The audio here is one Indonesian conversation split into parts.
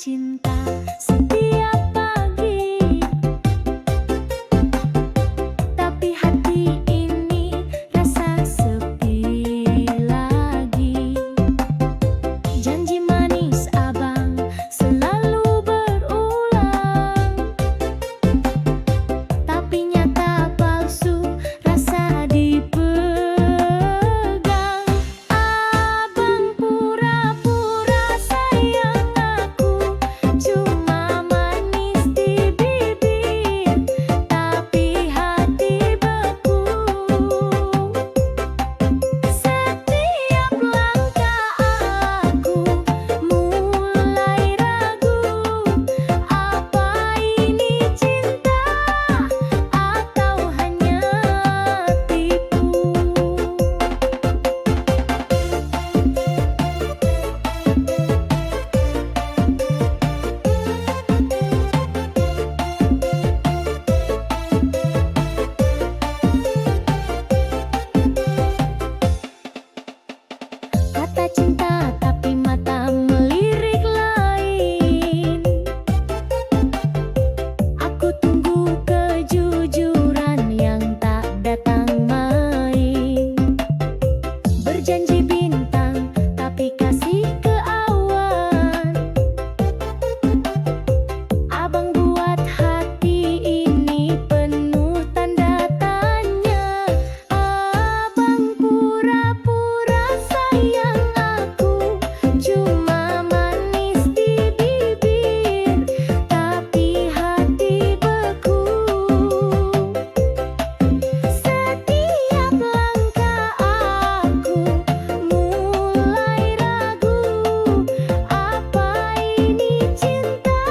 cinta setiap pagi, tapi hati ini rasa sepi lagi. Janji manis abang selalu berulang, tapi nyata palsu rasa dipegang. Abang pura-pura sayang aku, cuma manis di bibir, tapi hati beku. Setiap langkah aku mulai ragu, apa ini cinta atau hanya tipu. Kata cinta tapi mata melirik lain. Aku tunggu kejujuran yang tak datang main. Berjanji bintang tapi kasih ke awan. Abang buat hati ini penuh tanda tanya. Abang pura-pura sayang aku, cuma manis di bibir, tapi hati beku. Setiap langkah aku mulai ragu, apa ini cinta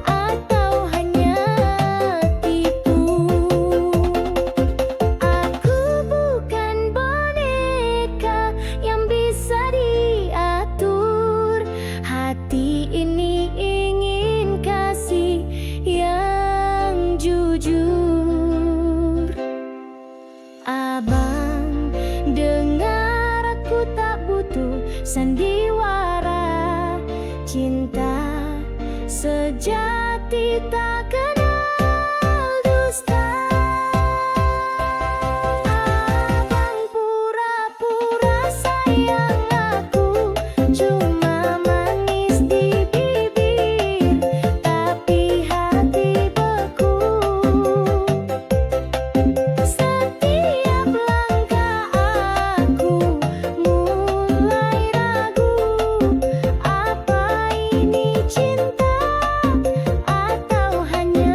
atau hanya tipu. Aku bukan boneka yang bisa diatur. Hati ini ingin kasih yang jujur. Abang, dengar aku tak butuh sandiwara. Cinta sejati tak kenal dusta. Abang pura-pura sayang aku, cuma manis di bibir, tapi hati beku. Setiap langkah aku mulai ragu, apa ini cinta atau hanya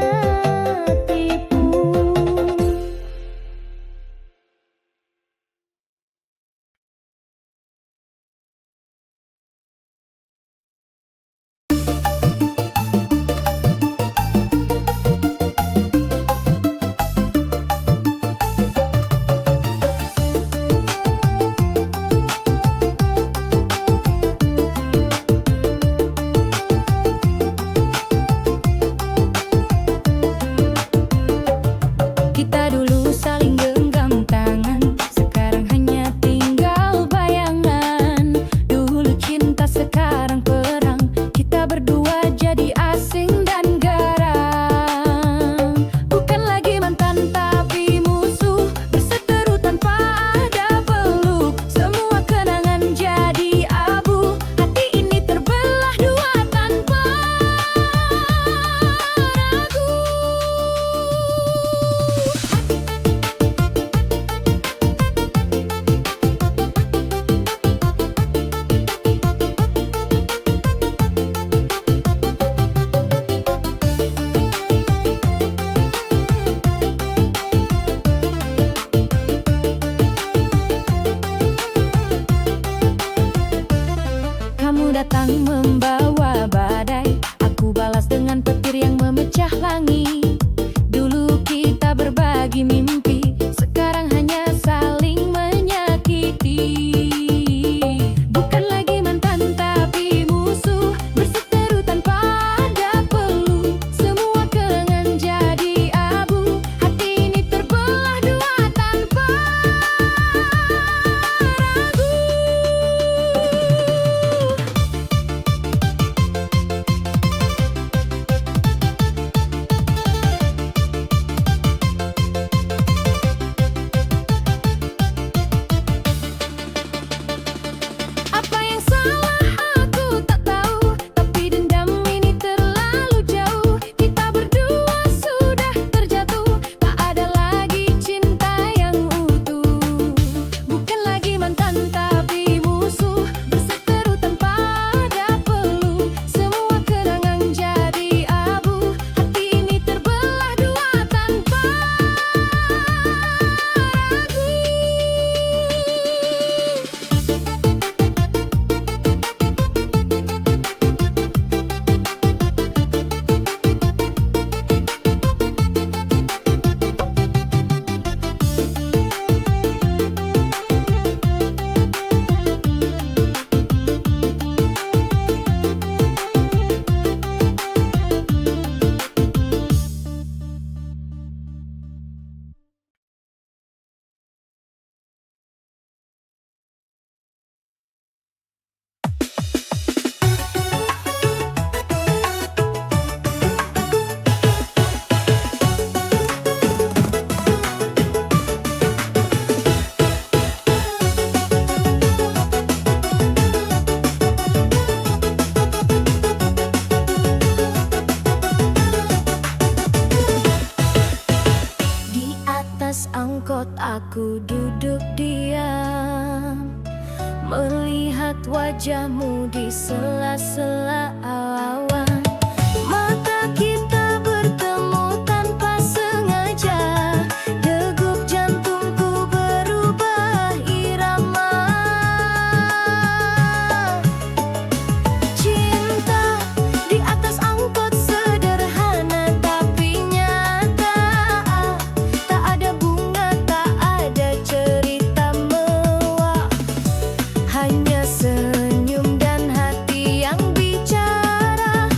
Melihat wajahmu di sela-sela awan, mata kita bertemu tanpa sengaja. Degup jantungku berubah irama. Cinta di atas angkot sederhana tapi nyata. Tak ada bunga, tak ada cerita mewah, hanya senyum dan hati yang bicara.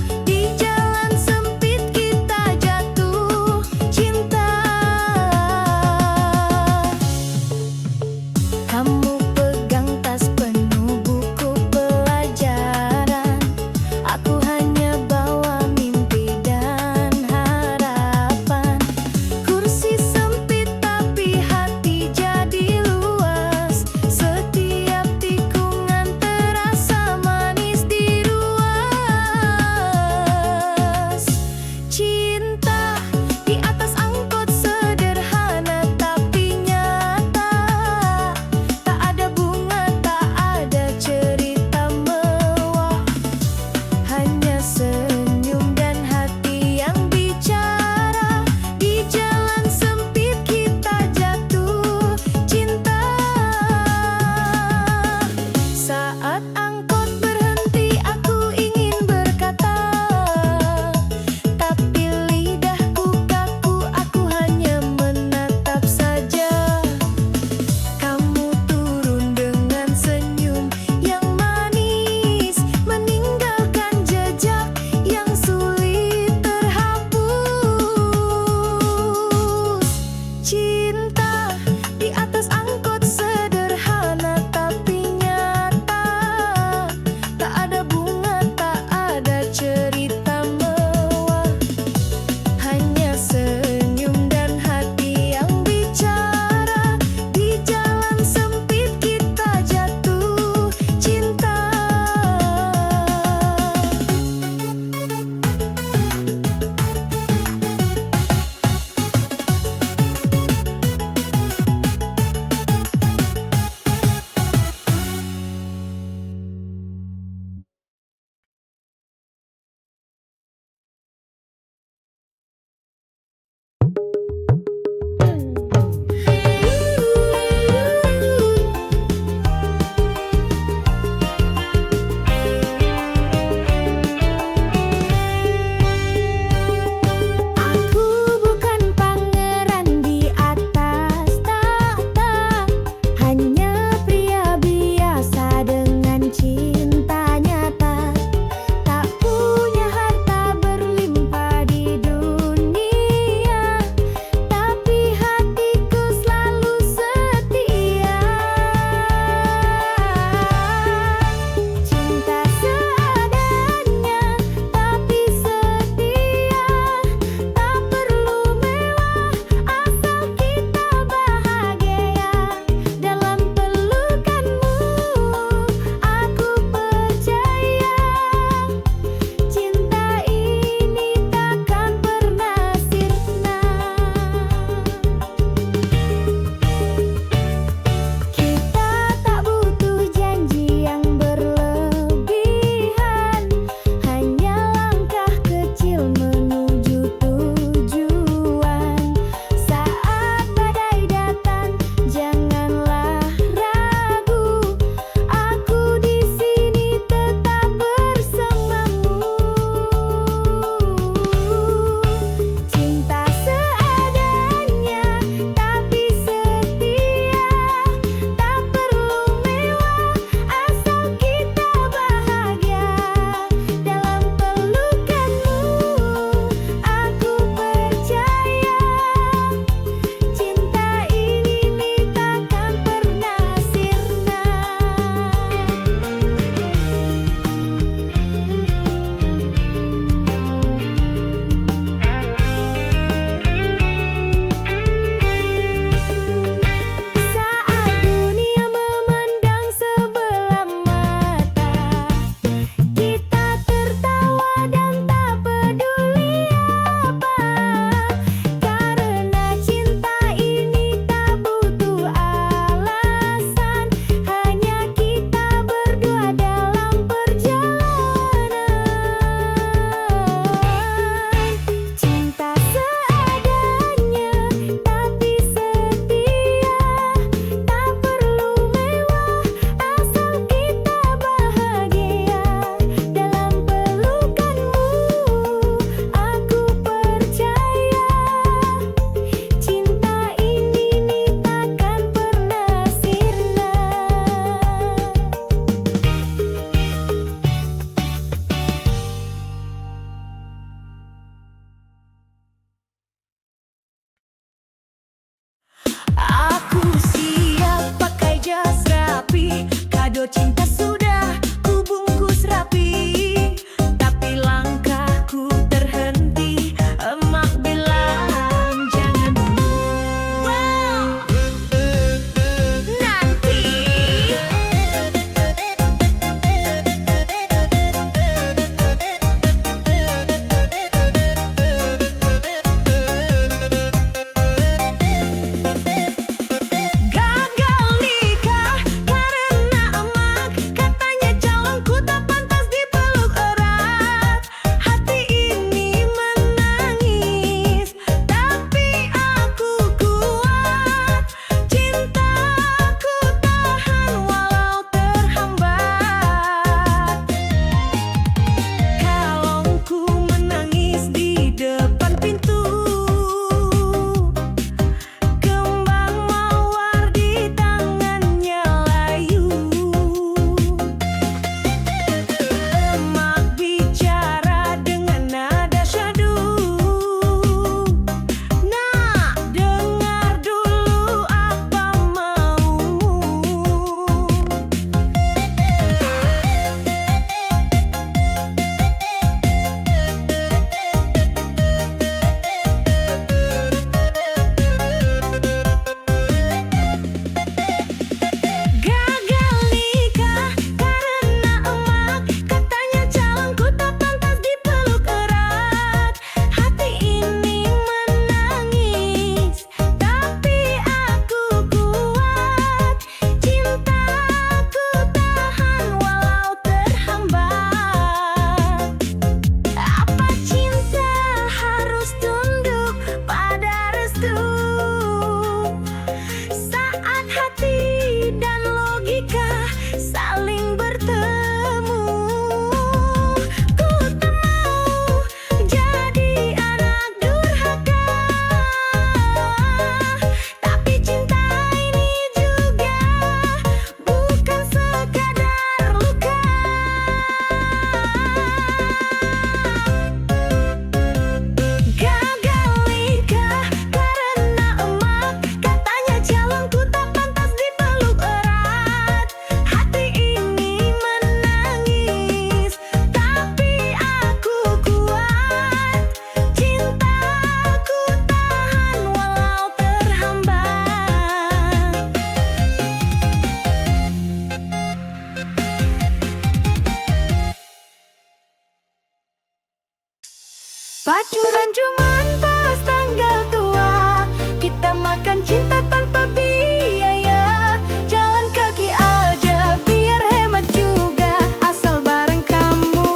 Pacuran cuman pas tanggal tua, kita makan cinta tanpa biaya. Jalan kaki aja biar hemat juga, asal bareng kamu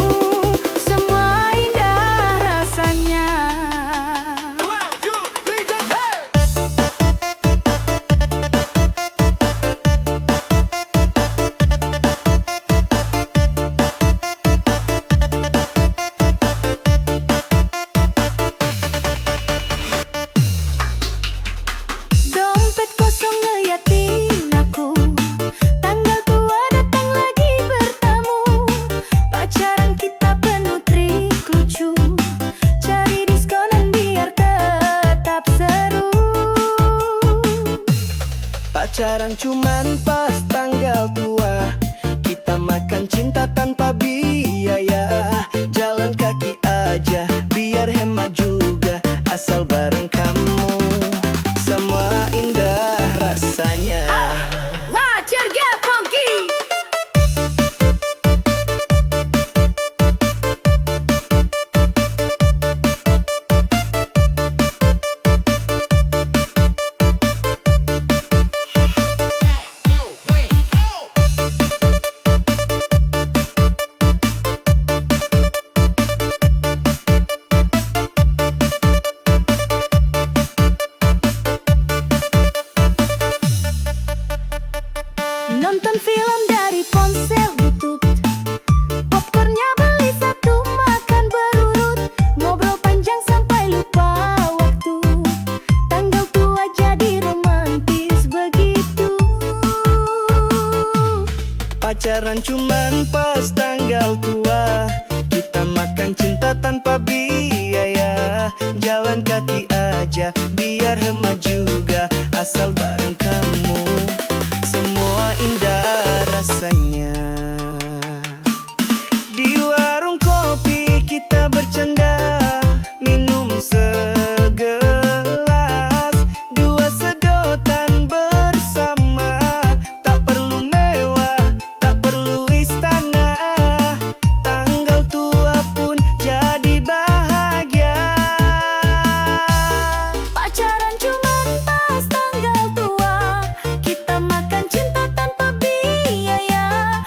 semua indah rasanya. Dompet kosong ngeliatin aku, tanggal tua datang lagi bertamu. Pacaran kita penuh trik lucu, cari diskonan biar tetap seru. Pacaran cuman pas tanggal tua, kita makan cinta tanpa biaya. Jalan kaki aja biar hemat juga, asal bareng kamu semua indah rasanya. Wajar gak funky? Nonton film dari ponsel butut, popcornnya beli satu makan berurut, ngobrol panjang sampai lupa waktu. Tanggal tua jadi romantis begitu. Pacaran cuman pas tanggal tua, kita makan cinta tanpa biaya. Jalan kaki aja biar hemat juga, asal bareng kamu semua indah rasanya. Di warung kopi kita bercanda, minum segelas, dua sedotan bersama. Tak perlu mewah, tak perlu istana, tanggal tua pun jadi bahagia. Pacaran cuman pas tanggal tua, kita makan cinta tanpa biaya.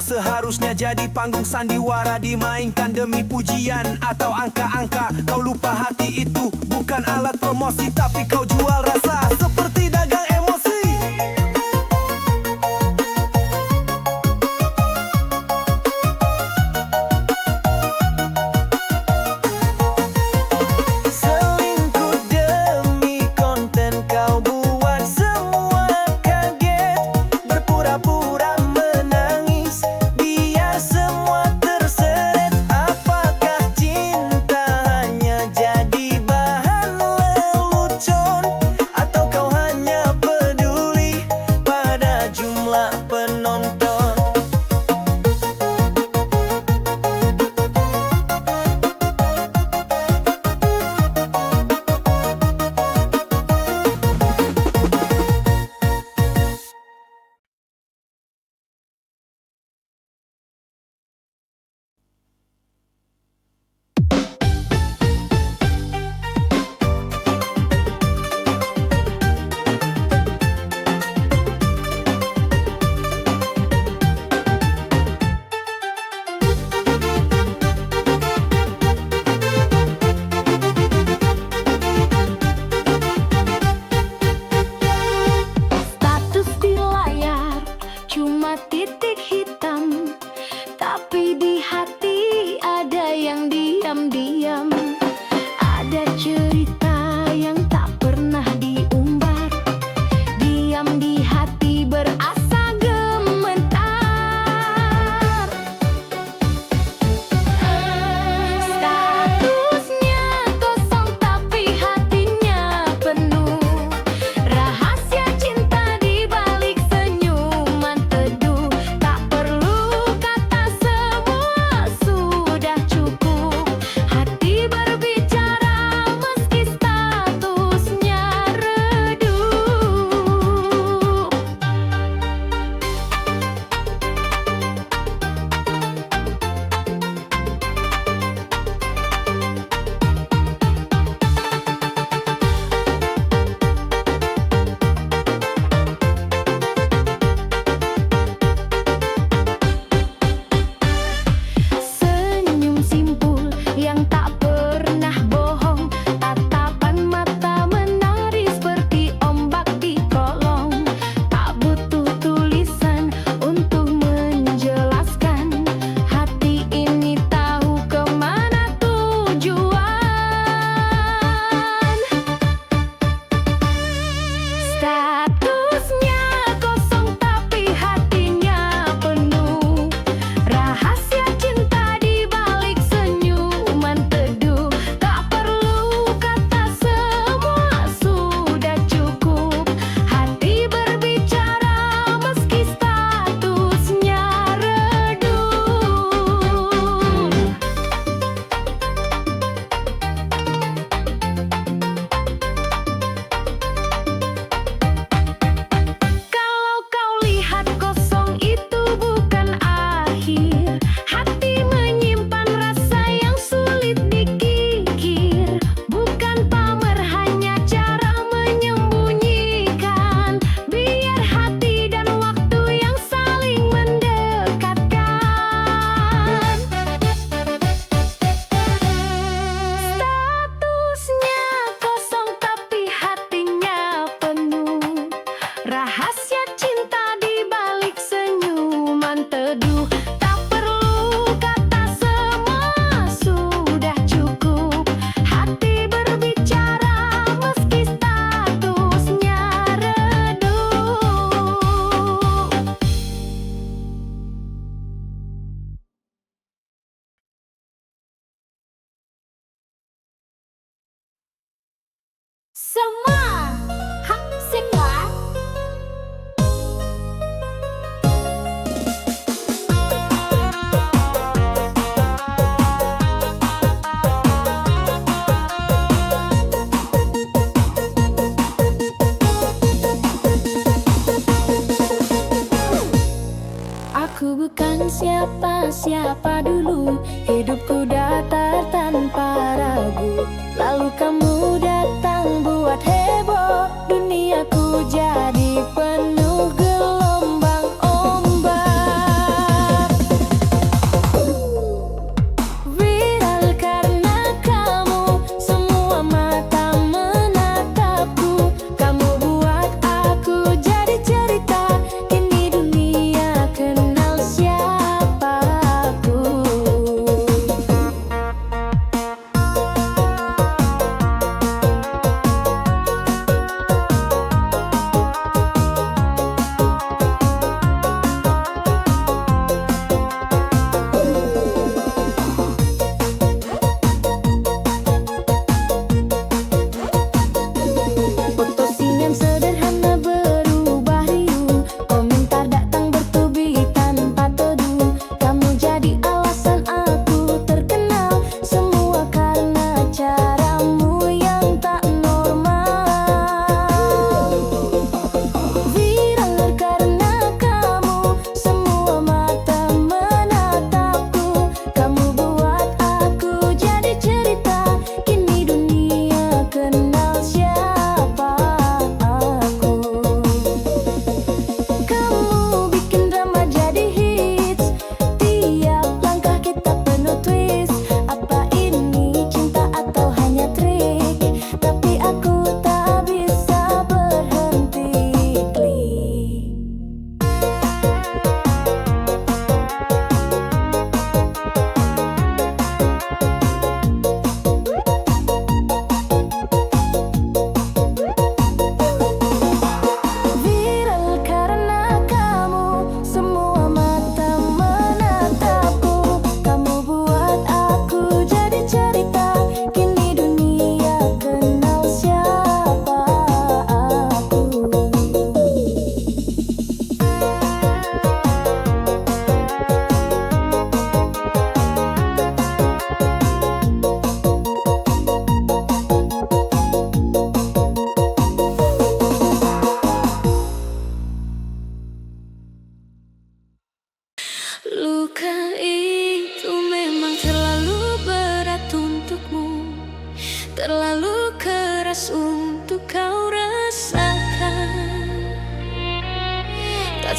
seharusnya jadi panggung sandiwara, dimainkan demi pujian atau angka-angka. Kau lupa hati itu bukan alat promosi, tapi kau jual rasa seperti dagang emosi. Selingkuh demi konten kau buat semua kaget, berpura-pura menangis biar semua terseret. Apakah cinta hanya jadi bahan lelucon, atau kau hanya peduli pada jumlah penonton? Status di layar cuma titik hitam, tapi di hati ada yang diam-diam. Ada cerita yang tak pernah diumbar, diam di hati berasa gemetar. Statusnya kosong tapi hatinya penuh, rahasia cinta di balik senyuman teduh. Tak perlu kata, semua sudah cukup. Hati berbicara meski statusnya redup. Senyum simpul yang tak pernah bohong, tatapan mata menari seperti ombak di kolong. Tak butuh tulisan untuk menjelaskan, hati ini tahu kemana tujuan. Statusnya kosong tapi hatinya penuh, rahasia cinta di balik senyuman teduh. Tak perlu kata, semua sudah cukup. Hati berbicara meski statusnya redup. Kalau kau lihat kosong itu bukan akhir, hati menyimpan rasa yang sulit dikikir. Bukan pamer, hanya cara menyembunyikan, biar hati dan waktu yang saling mendekatkan. Statusnya kosong tapi hatinya penuh, rahasia cinta di balik senyuman teduh. Tak perlu kata, semua sudah cukup. Hati berbicara meski statusnya redup. Semua hak semua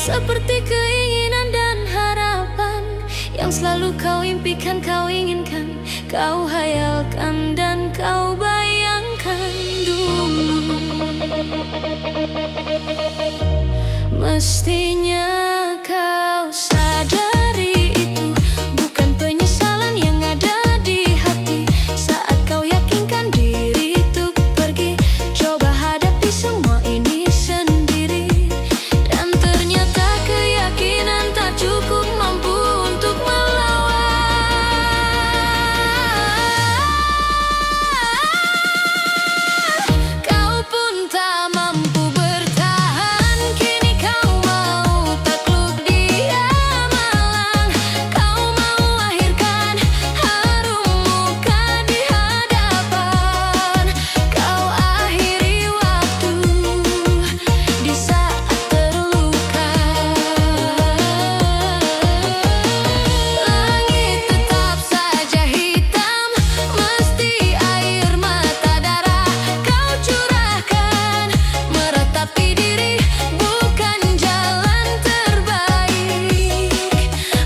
seperti keinginan dan harapan yang selalu kau impikan, kau inginkan, kau hayalkan dan kau bayangkan dulu. Mestinya kau sadari itu bukan penyesalan yang ada di hati saat kau yakinkan diri untuk pergi. Coba hadapi semua ini sendiri, dan ternyata keyakinan tak cukup mampu untuk melawan. Kau pun tak mampu bertahan, kini kau mau takluk dia malang. Kau mau lahirkan harum muka di hadapan. Kau akhiri waktu di saat terluka. Langit tetap saja hitam, mesti air mata darah kau curahkan. Meratapi diri bukan jalan terbaik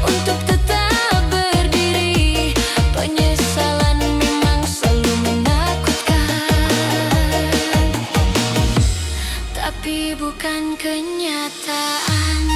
untuk tetap berdiri. Penyesalan memang selalu menakutkan, tapi bukan kenyataan.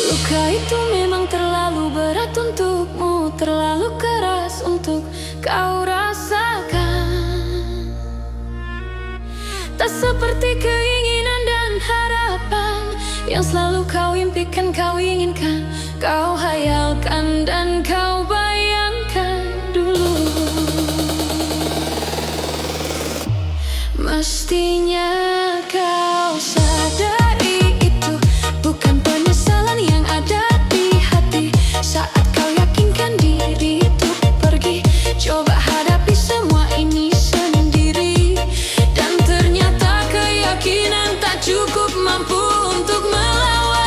Luka itu memang terlalu berat untukmu, terlalu keras untuk kau rasakan. Tak seperti keinginan dan harapan yang selalu kau impikan, kau inginkan, kau hayalkan dan kau bayangkan dulu. Mestinya kau sadari itu bukan penyesalan yang ada di hati saat kau yakinkan diri untuk pergi. Coba hadapi semua ini sendiri, dan ternyata keyakinan tak cukup mampu untuk melawan.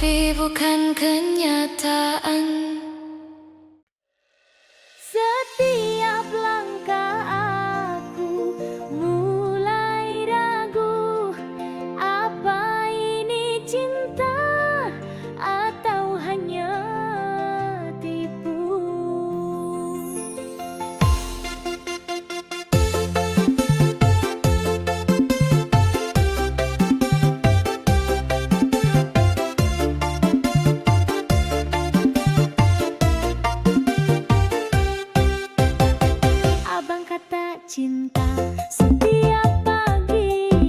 tapi bukan kenyataan. Setiap langkah aku mulai ragu, apa ini cinta atau hanya tipu? Abang kata cinta setiap pagi,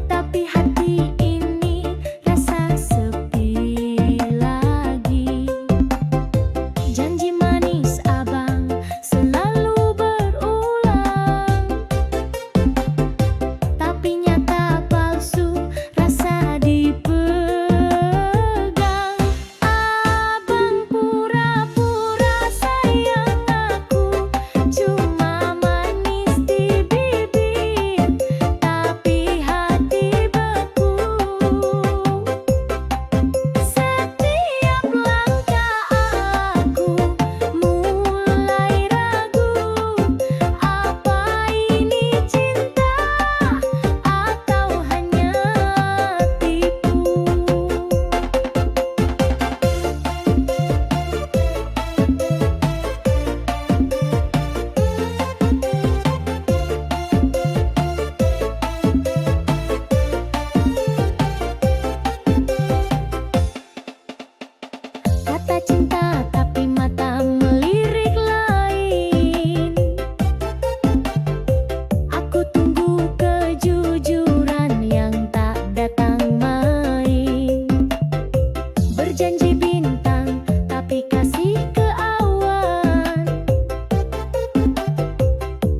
tapi hati ini rasa sepi lagi. Janji manis abang selalu berulang, tapi nyata palsu rasa dipegang. Abang pura-pura sayang aku, cuma manis di bibir, tapi hati beku. Setiap langkah aku mulai ragu, apa ini cinta atau hanya tipu? Kata cinta tapi mata melirik lain. Aku tunggu kejujuran yang tak datang main. Berjanji bintang tapi kasih ke awan.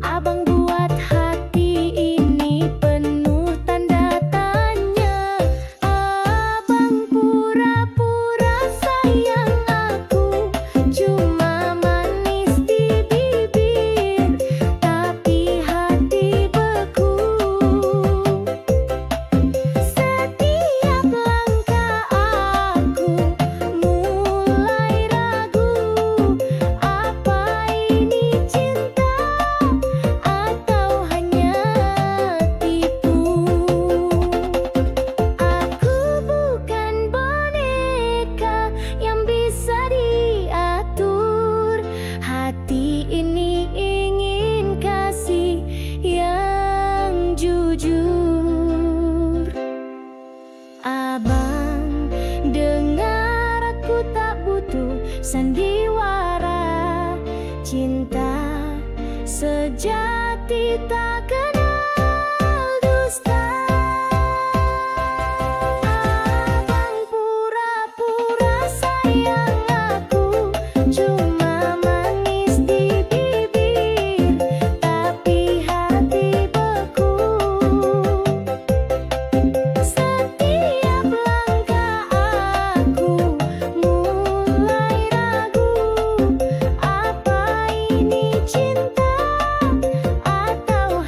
Abang buat hati ini penuh tanda tanya. Abang pura-pura sayang aku, cuma manis di bibir, tapi hati beku. Setiap langkah aku mulai ragu, apa ini cinta atau hanya tipu? Aku bukan boneka yang bisa diatur. Hati ini ingin kasih yang jujur. Abang, dengar aku tak butuh sandiwara. Cinta sejati tak kenal dusta. Abang pura-pura sayang aku, cuma manis di bibir, tapi hati beku. Setiap langkah aku mulai ragu, apa ini cinta atau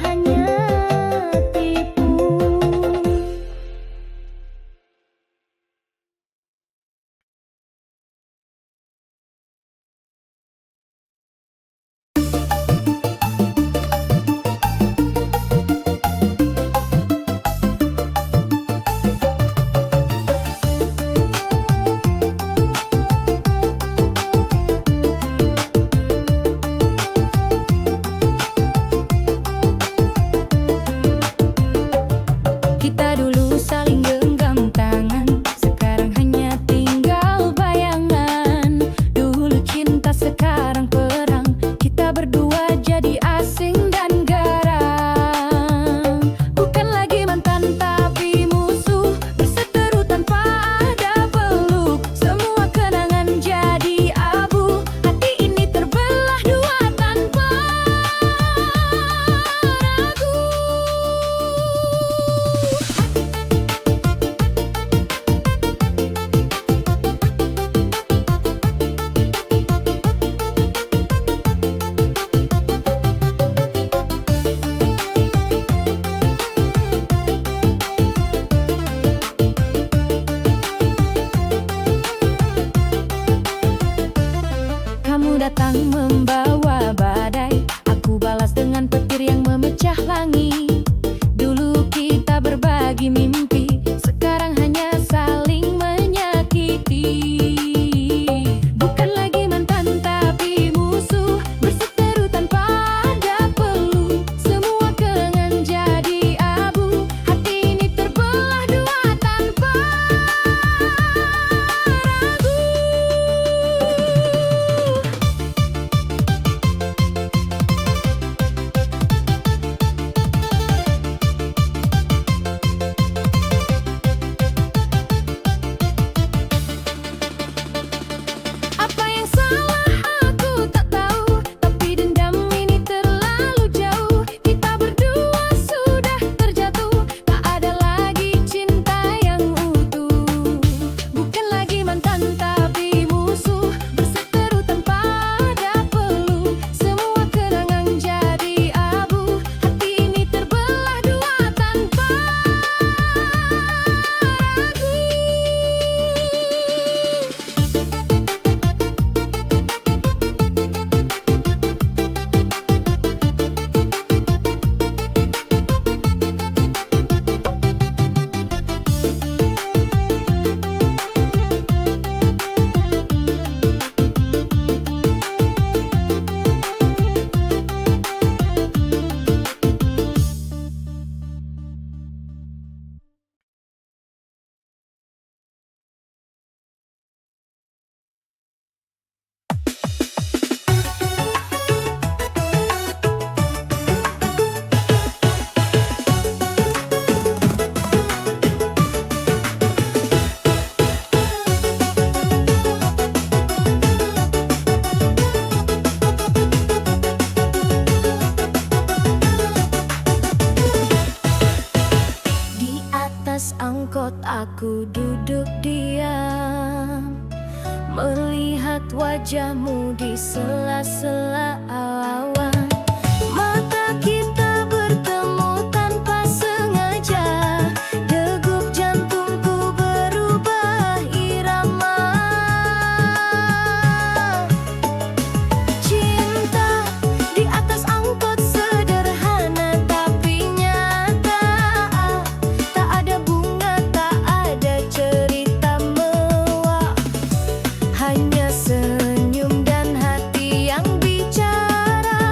Aku duduk diam, melihat wajahmu di sela-sela awan. Mata kita bertemu tanpa sengaja, degup jantungku berubah irama. Cinta di atas angkot sederhana tapi nyata. Tak ada bunga, tak ada cerita mewah, hanya senyum dan hati yang bicara.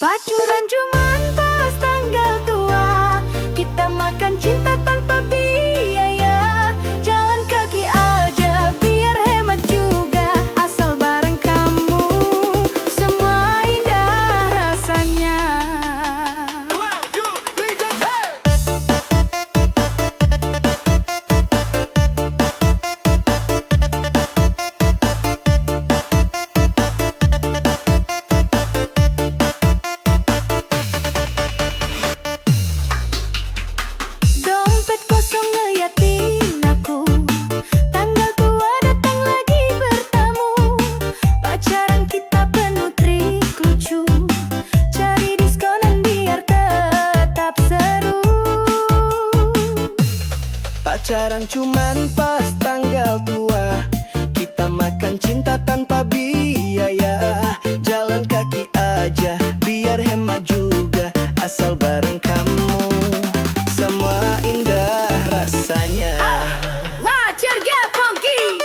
Pacuran cuman pas tanggal tua, kita makan cinta tanpa biaya. Jalan kaki aja biar hemat juga, asal bareng kamu semua indah rasanya. Dompet kosong ngeliatin aku, tanggal tua datang lagi bertamu. Pacaran kita penuh trik lucu, cari diskonan biar tetap seru. Pacaran cuman pas tanggal tua, kita makan cinta tanpa biaya. Jalan kaki aja biar hemat juga, asal bareng kamu semua indah rasanya. Wajar ya funky.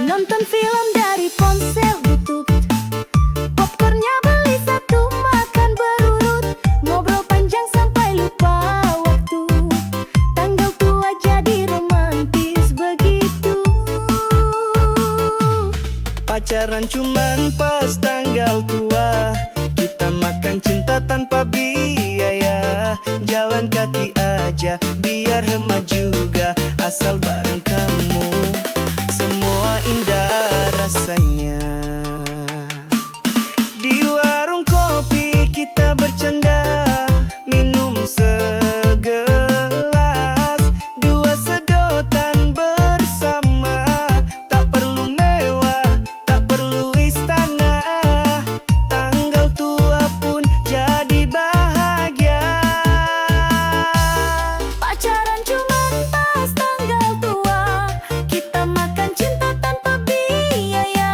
Nonton film dari ponsel butut, popcornnya beli satu makan berurut, ngobrol panjang sampai lupa waktu. Tanggal tua jadi romantis begitu. Pacaran cuman pas tanggal tua, kita makan cinta tanpa biaya. Jalan kaki aja biar hemat juga, asal bareng kamu semua indah rasanya. Di warung kopi kita bercanda, minum segelas, dua sedotan bersama. Tak perlu mewah, tak perlu istana, tanggal tua pun jadi bahagia. Pacaran cuman pas tanggal tua, kita makan cinta tanpa biaya.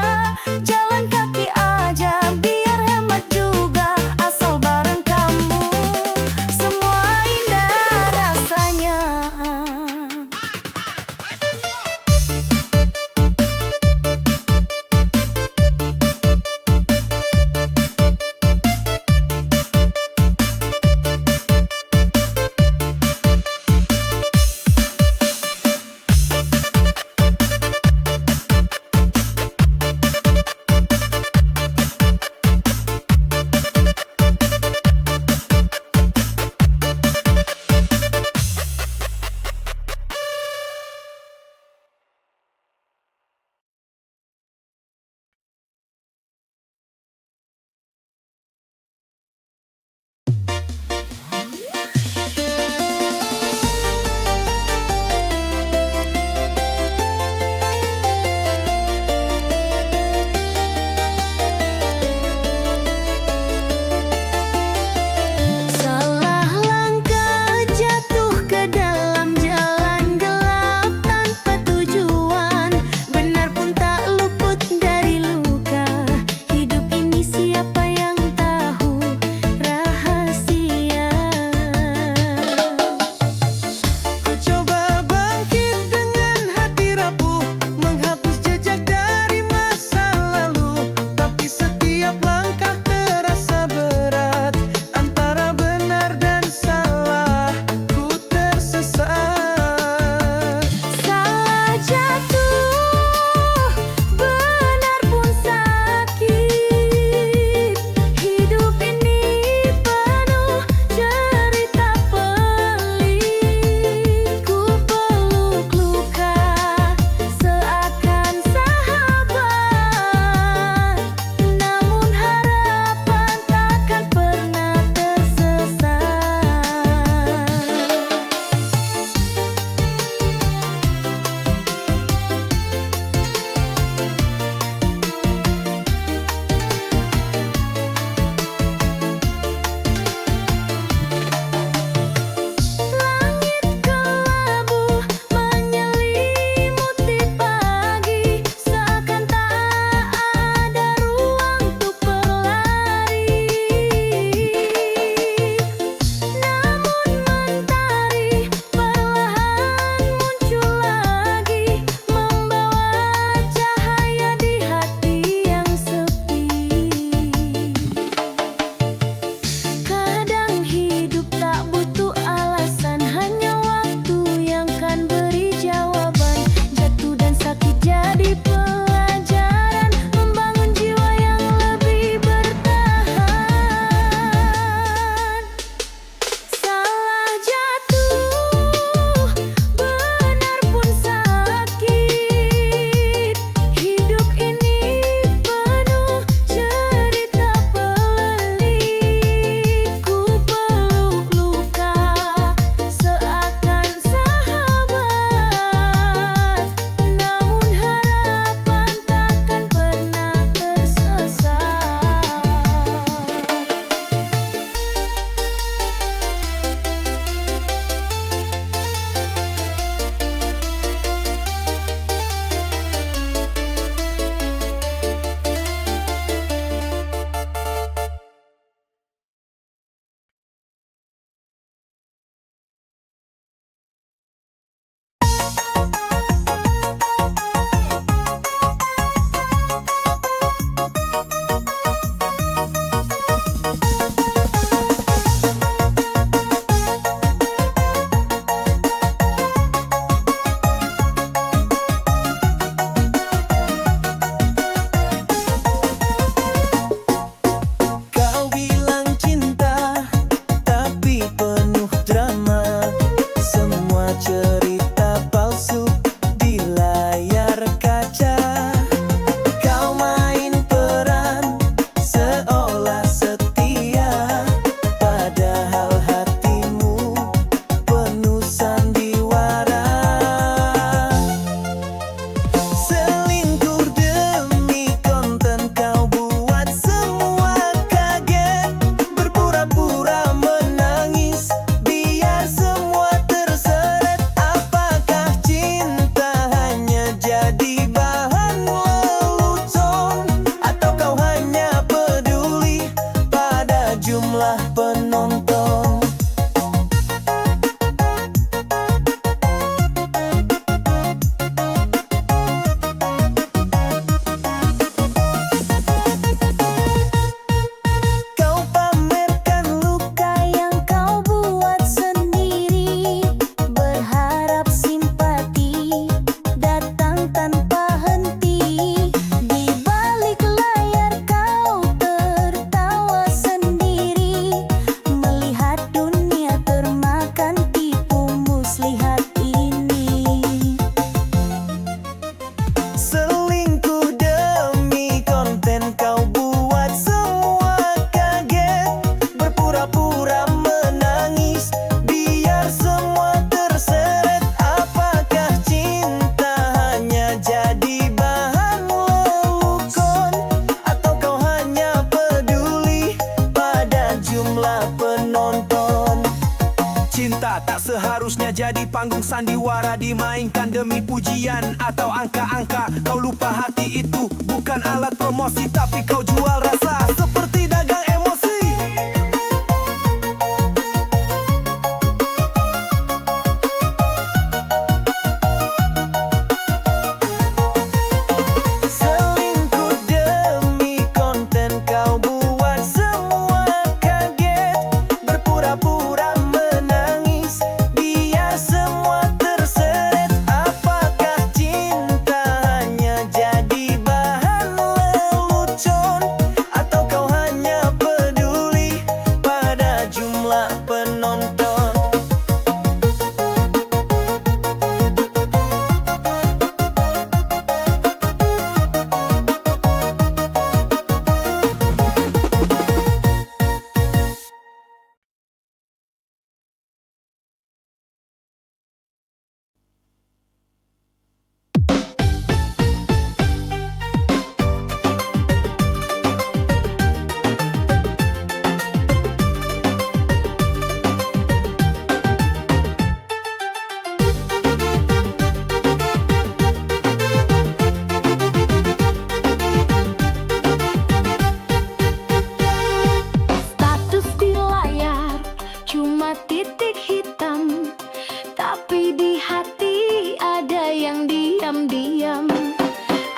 panggung sandiwara dimainkan demi pujian atau angka-angka. Kau lupa hati itu bukan alat promosi, tapi kau jual rasa seperti dagang emosi. Selingkuh demi konten kau buat semua kaget, berpura-pura menangis biar semua terseret. Apakah cinta hanya jadi bahan lelucon, atau kau hanya peduli pada jumlah penonton? Status di layar cuma titik hitam, tapi di hati ada yang diam-diam.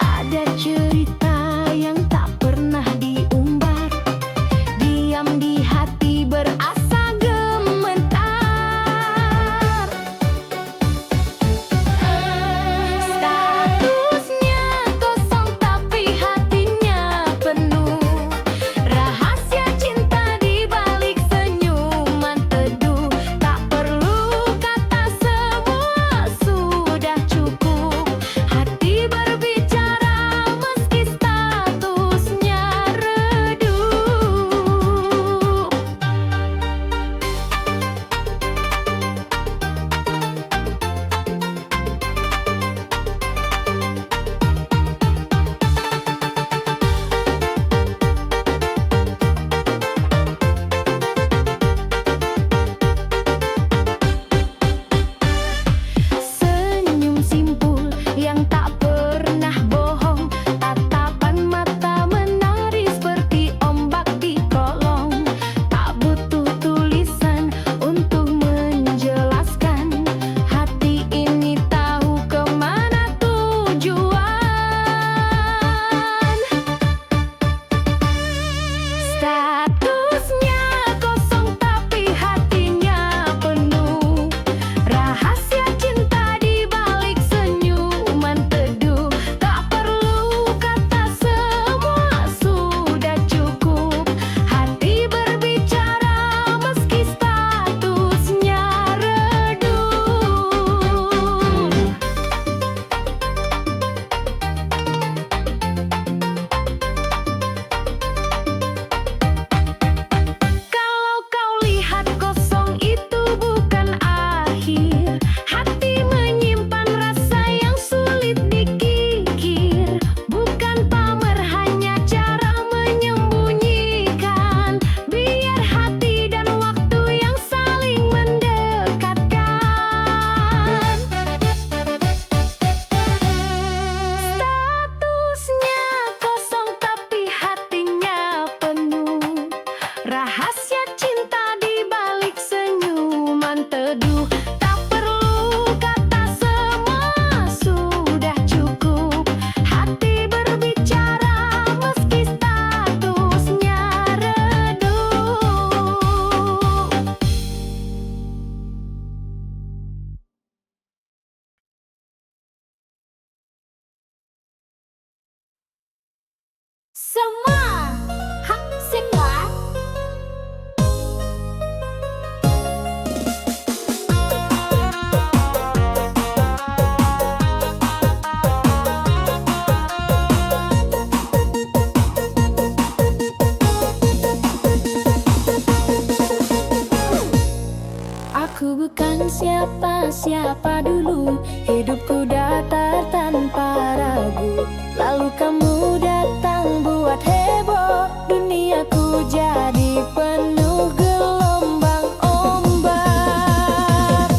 Ada cerita yang tak pernah diumbar, diam di hati berasa gemetar. Statusnya kosong tapi hatinya penuh, rahasia cinta di balik senyuman teduh. Tak perlu kata, semua sudah cukup. Hati berbicara meski statusnya redup. Senyum simpul yang tak pernah bohong, tatapan mata menari seperti ombak di kolong. Tak butuh tulisan untuk menjelaskan, hati ini tahu kemana tujuan. Statusnya kosong tapi hatinya penuh, rahasia cinta di balik senyuman teduh. Tak perlu kata, semua sudah cukup. Hati berbicara meski statusnya redup. Kalau kau lihat kosong itu bukan akhir, hati menyimpan rasa yang sulit dikikir. Bukan pamer, hanya cara menyembunyikan, biar hati dan waktu yang saling mendekatkan. Statusnya kosong tapi hatinya penuh, rahasia cinta di balik senyuman teduh. Tak perlu kata, semua sudah cukup. Hati berbicara meski statusnya redup. Semua hak semua. Aku bukan siapa-siapa dulu, hidupku datar tanpa ragu. Lalu kamu datang buat heboh, duniaku jadi penuh gelombang ombak.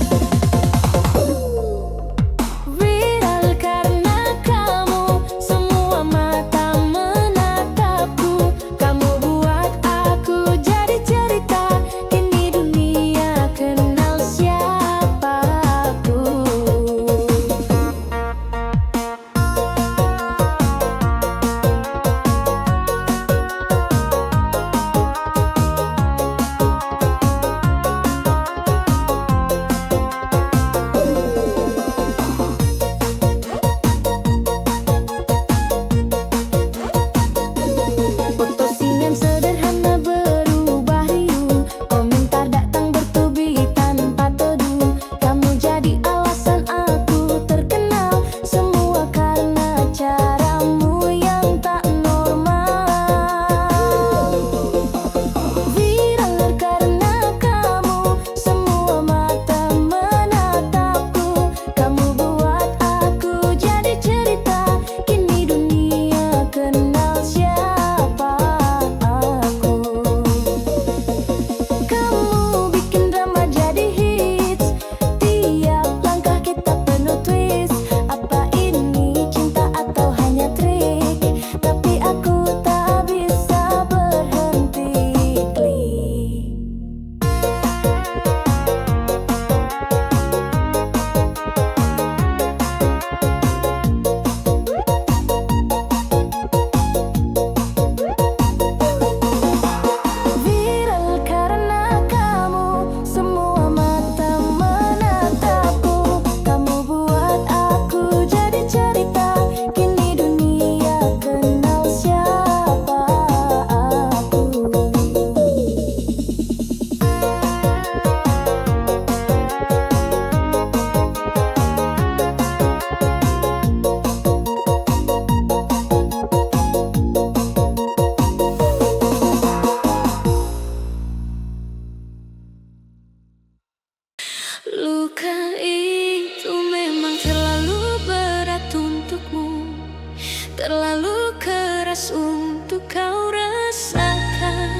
terlalu keras untuk kau rasakan.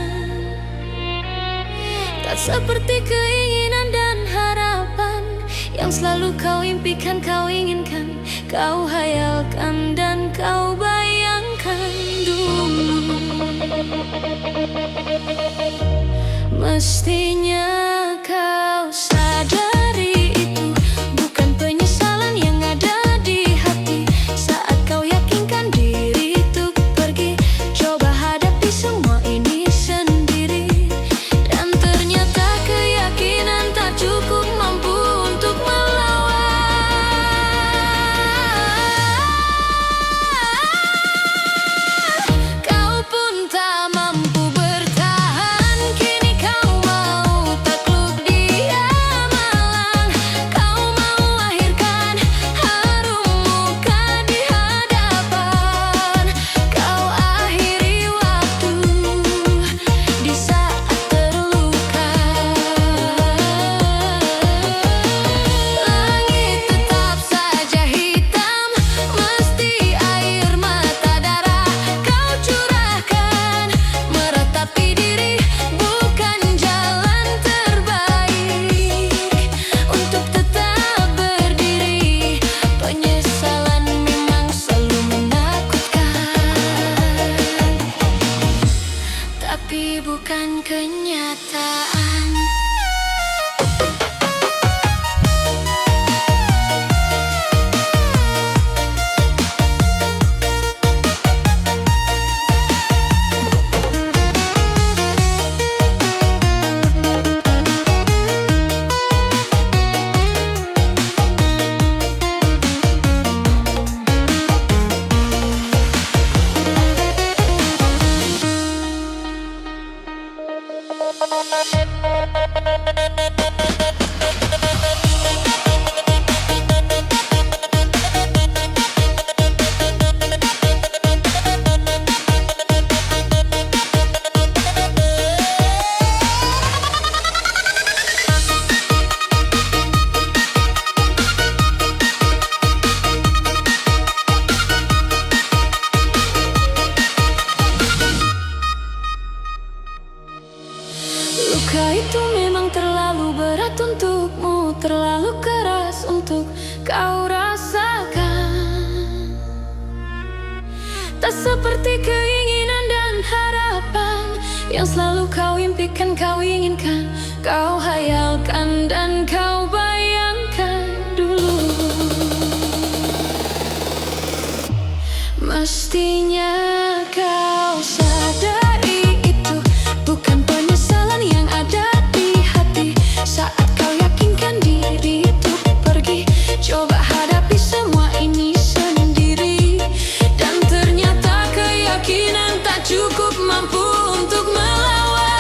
Tak seperti keinginan dan harapan yang selalu kau impikan, kau inginkan, kau hayalkan dan kau bayangkan dulu. Mestinya kau sadari itu bukan penyesalan yang ada di hati saat kau yakinkan diri untuk pergi. Coba hadapi semua ini sendiri, dan ternyata keyakinan tak cukup mampu untuk melawan. Kau pun tak mampu bertahan, kini kau mau takluk dia malang. Kau mau akhirkan harum muka di hadapan. Kau akhiri waktu di saat terluka. Langit tetap saja hitam, mesti air mata darah kau curahkan. Meratapi diri bukan jalan terbaik untuk tetap berdiri. Penyesalan memang selalu menakutkan, tapi bukan kenyataan. Luka itu memang terlalu berat untukmu, terlalu keras untuk kau rasakan. Tak seperti keinginan dan harapan yang selalu kau impikan, kau inginkan, kau hayalkan dan kau bayangkan dulu. Mestinya kau sadari itu bukan penyesalan yang ada di hati saat kau yakinkan diri untuk pergi. Coba hadapi semua ini sendiri, dan ternyata keyakinan tak cukup mampu untuk melawan.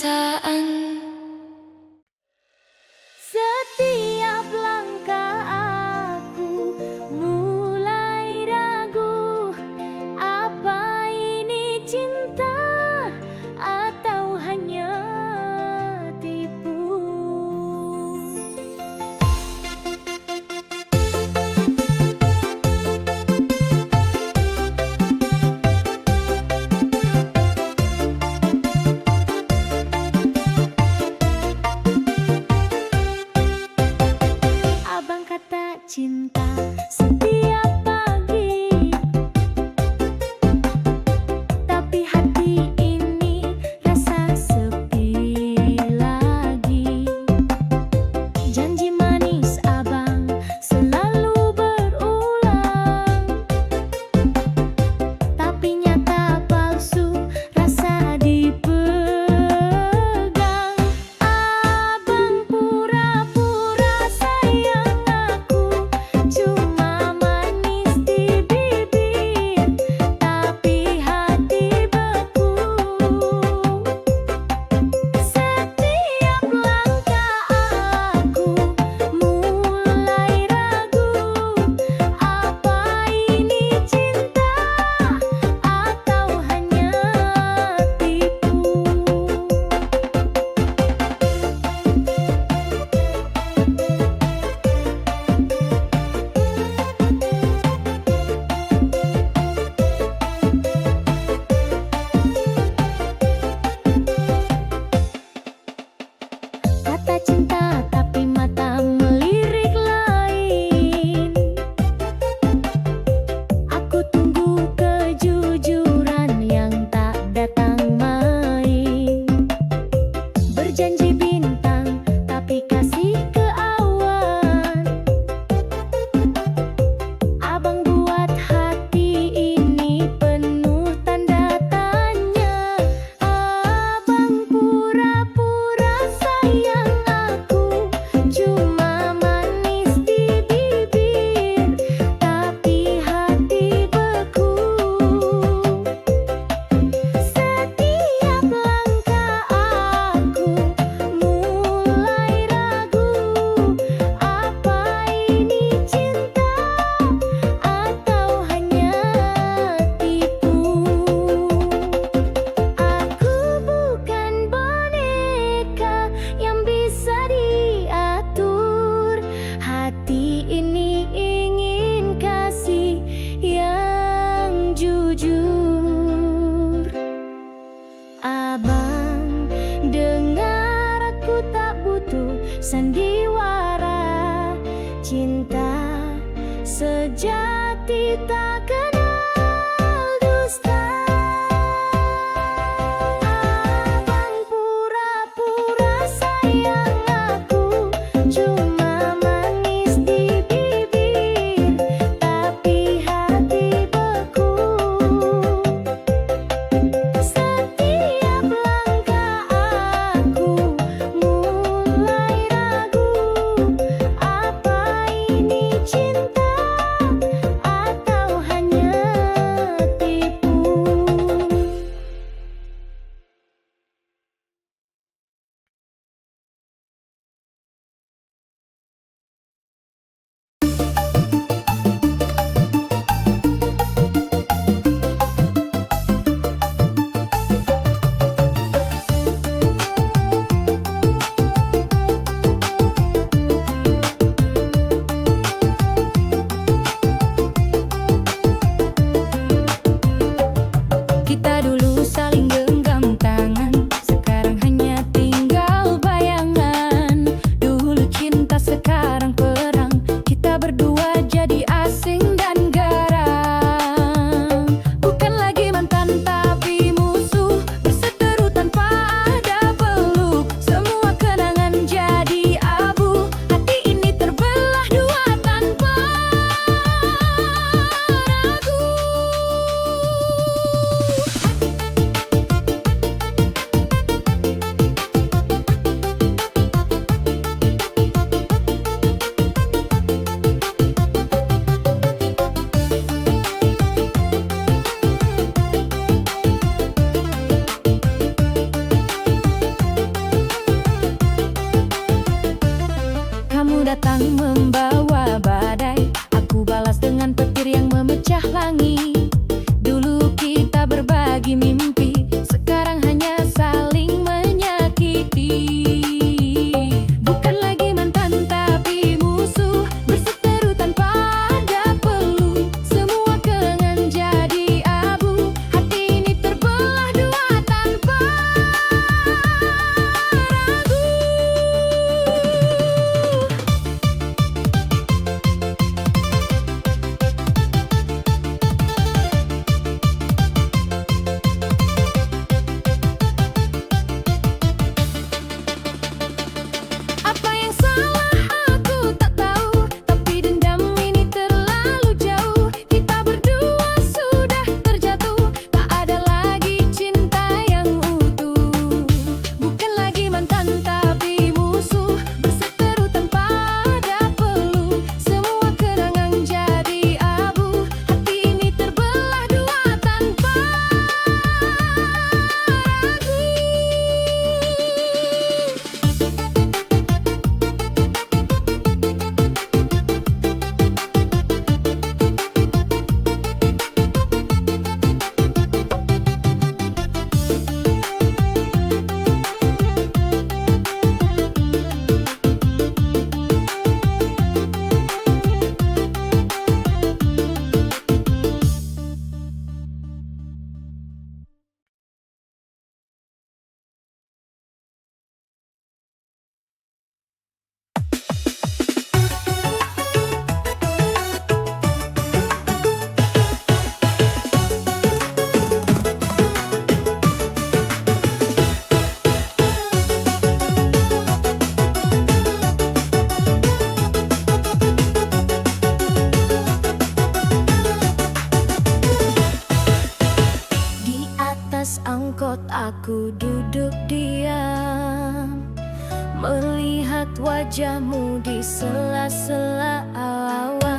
kenyataan. Setiap langkah aku mulai ragu, apa ini cinta atau hanya tipu? Abang kata cinta setiap pagi, tapi hati ini rasa sepi lagi. Janji manis abang selalu berulang, tapi nyata palsu rasa dipegang. Abang pura-pura sayang aku, cuma manis di bibir, tapi hati beku. Setiap langkah aku mulai ragu, apa ini cinta atau hanya tipu? Kata cinta tapi mata melirik lain. Aku tunggu kejujuran yang tak datang main. Berjanji bintang tapi kasih ke awan. Abang buat hati ini penuh tanda tanya. Abang pura-pura sayang aku, cuma manis di bibir, tapi hati beku. Setiap langkah aku mulai ragu, apa ini cinta atau hanya tipu? Aku bukan boneka yang bisa diatur. Hati ini ingin kasih yang jujur. Abang, dengar aku tak butuh sandiwara. Cinta sejati tak kenal dusta. Abang pura-pura sayang aku, cuma manis di bibir, tapi hati beku. Setiap langkah aku mulai ragu, apa ini cinta atau hanya tipu? Kamu datang membawa badai, aku balas dengan petir yang memecah langit. Dulu kita berbagi mimpi, sekarang hanya saling menyakiti. Bukan lagi mantan tapi musuh, berseteru tanpa ada peluh. Semua kenangan jadi abu, hati ini terbelah dua tanpa ragu. Apa yang salah aku tak tahu, tapi dendam ini terlalu jauh. Kita berdua sudah terjatuh, tak ada lagi cinta yang utuh. Bukan lagi mantan tapi musuh, berseteru tanpa ada peluh. Semua kenangan jadi abu, hati ini terbelah dua tanpa ragu. Di atas angkot aku duduk diam, melihat wajahmu di sela-sela awan.